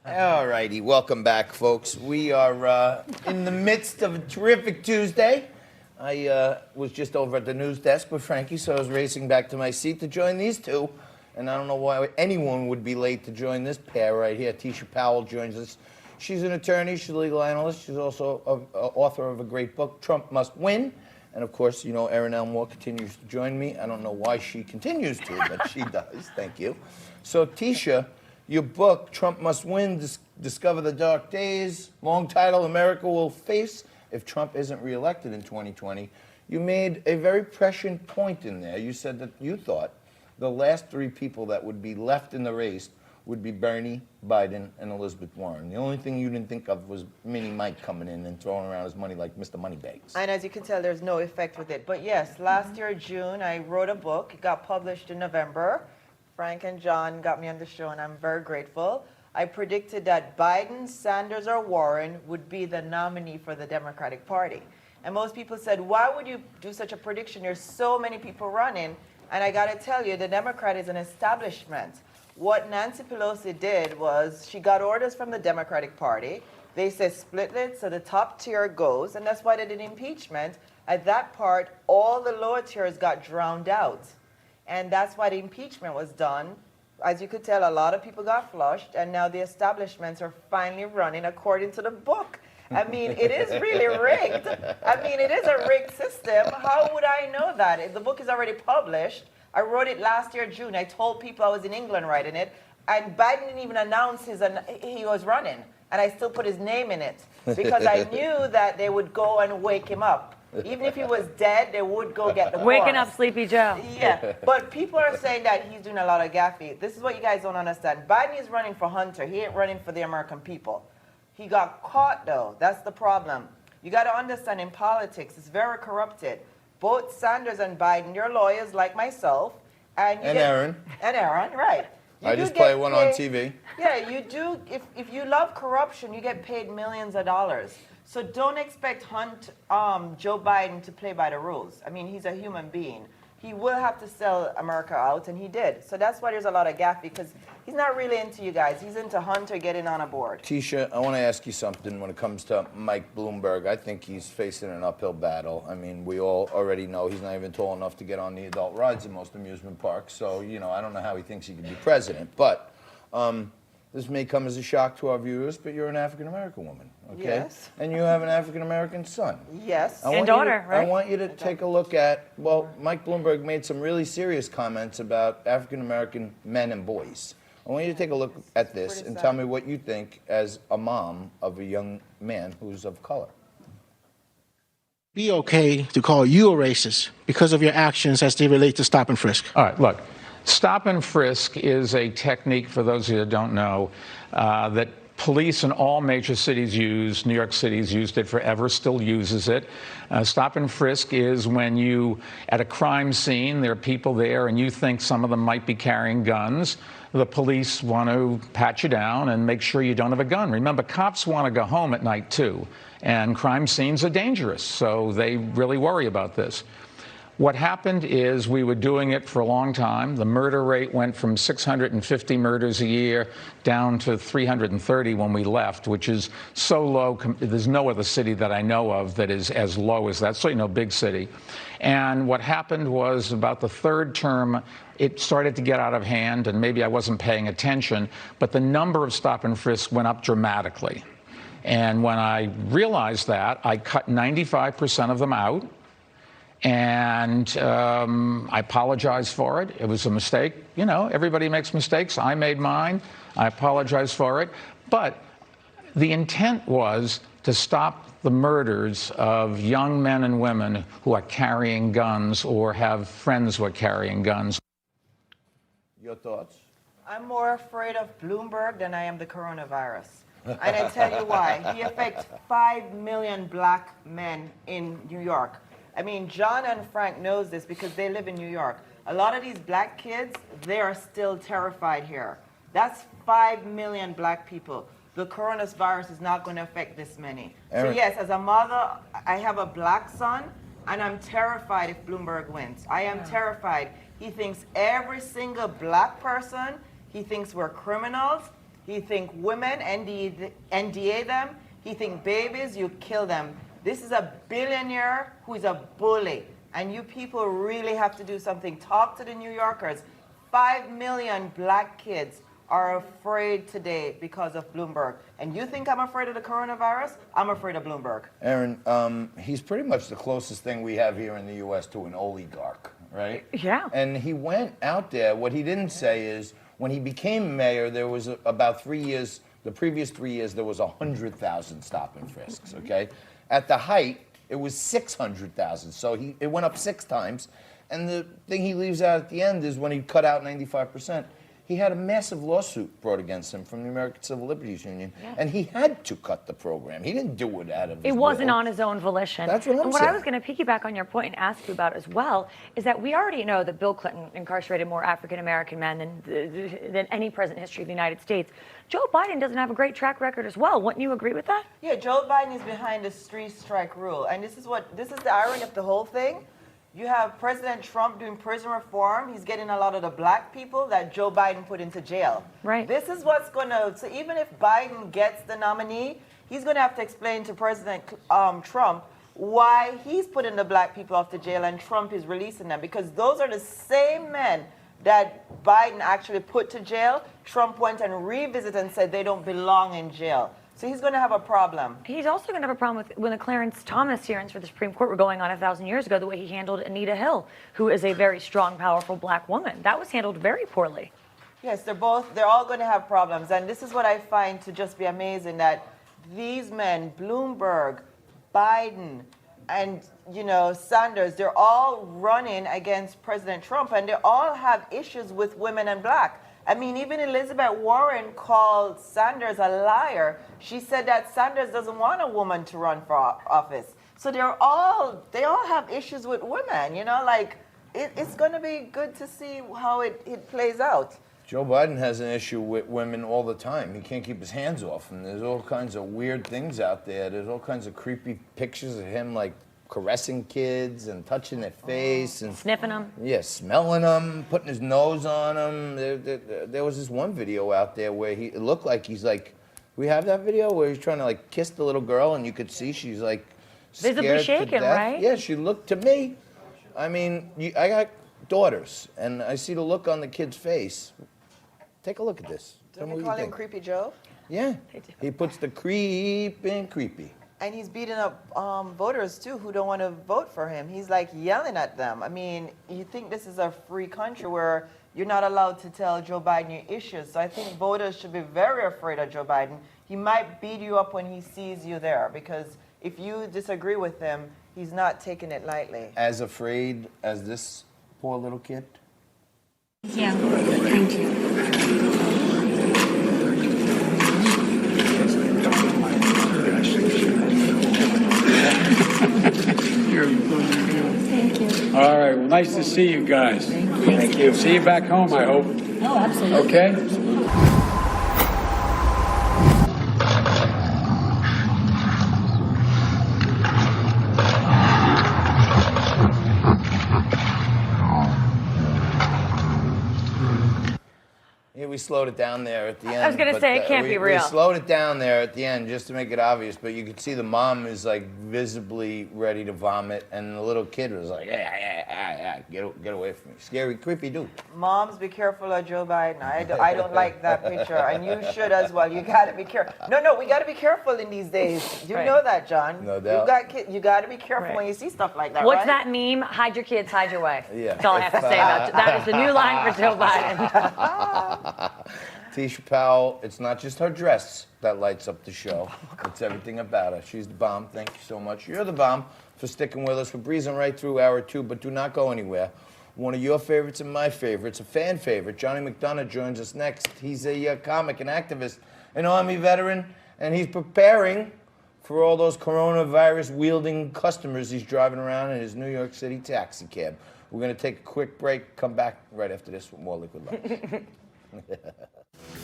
All righty, welcome back, folks. We are in the midst of a terrific Tuesday. I was just over at the news desk with Frankie, so I was racing back to my seat to join these two. And I don't know why anyone would be late to join this pair right here. Tisha Powell joins us. She's an attorney, she's a legal analyst. She's also an author of a great book, Trump Must Win. And of course, you know, Erin Elmore continues to join me. I don't know why she continues to, but she does. Thank you. So, Tisha, your book, Trump Must Win, Discover the Dark Days, long title, America Will Face if Trump isn't reelected in 2020. You made a very prescient point in there. You said that you thought the last three people that would be left in the race would be Bernie, Biden, and Elizabeth Warren. The only thing you didn't think of was Mini Mike coming in and throwing around his money like Mr. Moneybags. And as you can tell, there's no effect with it. But yes, last year, June, I wrote a book. It got published in November. Frank and John got me on the show, and I'm very grateful. I predicted that Biden, Sanders, or Warren would be the nominee for the Democratic Party. And most people said, why would you do such a prediction? There's so many people running. And I got to tell you, the Democrat is an establishment. What Nancy Pelosi did was she got orders from the Democratic Party. They said split it so the top tier goes, and that's why they did impeachment. At that part, all the lower tiers got drowned out. And that's why the impeachment was done. As you could tell, a lot of people got flushed, and now the establishments are finally running according to the book. I mean, it is really rigged. I mean, it is a rigged system. How would I know that? If the book is already published, I wrote it last year, June. I told people I was in England writing it, and Biden didn't even announce he was running, and I still put his name in it because I knew that they would go and wake him up. Even if he was dead, they would go get the Waking corpse. up Sleepy Joe. Yeah, but people are saying that he's doing a lot of gaffy. This is what you guys don't understand. Biden is running for Hunter. He ain't running for the American people. He got caught, though. That's the problem. You got to understand, in politics, it's very corrupted. Both Sanders and Biden, you're lawyers like myself. And Aaron. And Aaron, right. I just play one on TV. Yeah, you do. If you love corruption, you get paid millions of dollars. So don't expect Joe Biden to play by the rules. I mean, he's a human being. He will have to sell America out, and he did. So that's why there's a lot of gaffy, because he's not really into you guys. He's into Hunter getting on a board. Tisha, I want to ask you something when it comes to Mike Bloomberg. I think he's facing an uphill battle. I mean, we all already know he's not even tall enough to get on the adult rides in most amusement parks. So, you know, I don't know how he thinks he can be president. But this may come as a shock to our viewers, but you're an African-American woman, okay? Yes. And you have an African-American son. Yes. And daughter, right? I want you to take a look at, well, Mike Bloomberg made some really serious comments about African-American men and boys. I want you to take a look at this and tell me what you think as a mom of a young man who's of color. Be okay to call you a racist because of your actions as they relate to stop and frisk? All right, look. Stop and frisk is a technique, for those of you that don't know, that police in all major cities use. New York City's used it forever, still uses it. Stop and frisk is when you, at a crime scene, there are people there and you think some of them might be carrying guns. The police want to pat you down and make sure you don't have a gun. Remember, cops want to go home at night too, and crime scenes are dangerous, so they really worry about this. What happened is we were doing it for a long time. The murder rate went from 650 murders a year down to 330 when we left, which is so low. There's no other city that I know of that is as low as that, certainly no big city. And what happened was about the third term, it started to get out of hand, and maybe I wasn't paying attention, but the number of stop and frisk went up dramatically. And when I realized that, I cut 95% of them out. And I apologize for it. It was a mistake. You know, everybody makes mistakes. I made mine. I apologize for it. But the intent was to stop the murders of young men and women who are carrying guns or have friends who are carrying guns. Your thoughts? I'm more afraid of Bloomberg than I am the coronavirus. And I tell you why. He affects 5 million black men in New York. I mean, John and Frank knows this because they live in New York. A lot of these black kids, they are still terrified here. That's 5 million black people. The coronavirus is not going to affect this many. Aaron. So yes, as a mother, I have a black son, and I'm terrified if Bloomberg wins. I am terrified. He thinks every single black person, he thinks we're criminals. He think women, NDA them. He think babies, you kill them. This is a billionaire who is a bully. And you people really have to do something. Talk to the New Yorkers. 5 million black kids are afraid today because of Bloomberg. And you think I'm afraid of the coronavirus? I'm afraid of Bloomberg. Aaron, he's pretty much the closest thing we have here in the U.S. to an oligarch, right? Yeah. And he went out there. What he didn't say is when he became mayor, there was about 3 years, the previous 3 years, there was 100,000 stop and frisks, okay? At the height, it was 600,000. So it went up 6 times. And the thing he leaves out at the end is when he cut out 95%. He had a massive lawsuit brought against him from the American Civil Liberties Union, and he had to cut the program. He didn't do it out of his It wasn't will. on his own volition. That's what I'm and what saying. I was going to piggyback on your point and ask you about as well is that we already know that Bill Clinton incarcerated more African American men than any president in history of the United States. Joe Biden doesn't have a great track record as well. Wouldn't you agree with that? Yeah, Joe Biden is behind the 3-strike rule. And this is the irony of the whole thing. You have President Trump doing prison reform. He's getting a lot of the black people that Joe Biden put into jail. Right. This is what's going to, so even if Biden gets the nominee, he's going to have to explain to President Trump why he's putting the black people off to jail and Trump is releasing them. Because those are the same men that Biden actually put to jail. Trump went and revisited and said they don't belong in jail. So he's going to have a problem. He's also going to have a problem with when the Clarence Thomas hearings for the Supreme Court were going on 1,000 years ago, the way he handled Anita Hill, who is a very strong, powerful black woman. That was handled very poorly. Yes, they're all going to have problems. And this is what I find to just be amazing, that these men, Bloomberg, Biden, and, Sanders, they're all running against President Trump, and they all have issues with women and black. I mean, even Elizabeth Warren called Sanders a liar. She said that Sanders doesn't want a woman to run for office. So they all have issues with women, it's going to be good to see how it plays out. Joe Biden has an issue with women all the time. He can't keep his hands off them. There's all kinds of weird things out there. There's all kinds of creepy pictures of him, caressing kids and touching their face and Sniffing them. Yeah, smelling them, putting his nose on them. There was this one video out there where it looked like he's we have that video where he's trying to kiss the little girl and you could see she's Visibly scared shaken, to death. right? Yeah, she looked to me. I mean, I got daughters and I see the look on the kid's face. Take a look at this. Don't they call him Creepy Joe? Yeah, he puts the creep in creepy. And he's beating up voters, too, who don't want to vote for him. He's, yelling at them. I mean, you think this is a free country where you're not allowed to tell Joe Biden your issues. So I think voters should be very afraid of Joe Biden. He might beat you up when he sees you there, because if you disagree with him, he's not taking it lightly. As afraid as this poor little kid? Yeah, thank you. Thank you. All right. Well, nice to see you guys. Thank you. See you back home, I hope. Oh, absolutely. Okay? Yeah, we slowed it down there at the end. I was going to say, it can't be real. We slowed it down there at the end just to make it obvious, but you could see the mom is visibly ready to vomit, and the little kid was like, yeah, get away from me. Scary, creepy dude. Moms, be careful of Joe Biden. I don't like that picture, and you should as well. You got to be careful. No, we got to be careful in these days. You know that, John. No doubt. You got to be careful when you see stuff like that, What's right? that meme? Hide your kids, hide your wife. Yeah. That's all I have to say about it. That is the new line for Joe Biden. Tisha Powell, it's not just her dress that lights up the show. It's everything about her. She's the bomb. Thank you so much. You're the bomb for sticking with us. We're breezing right through hour 2, but do not go anywhere. One of your favorites and my favorites, a fan favorite, Johnny McDonough, joins us next. He's a comic, an activist, an Army veteran, and he's preparing for all those coronavirus-wielding customers he's driving around in his New York City taxi cab. We're going to take a quick break, come back right after this with more Liquid Love.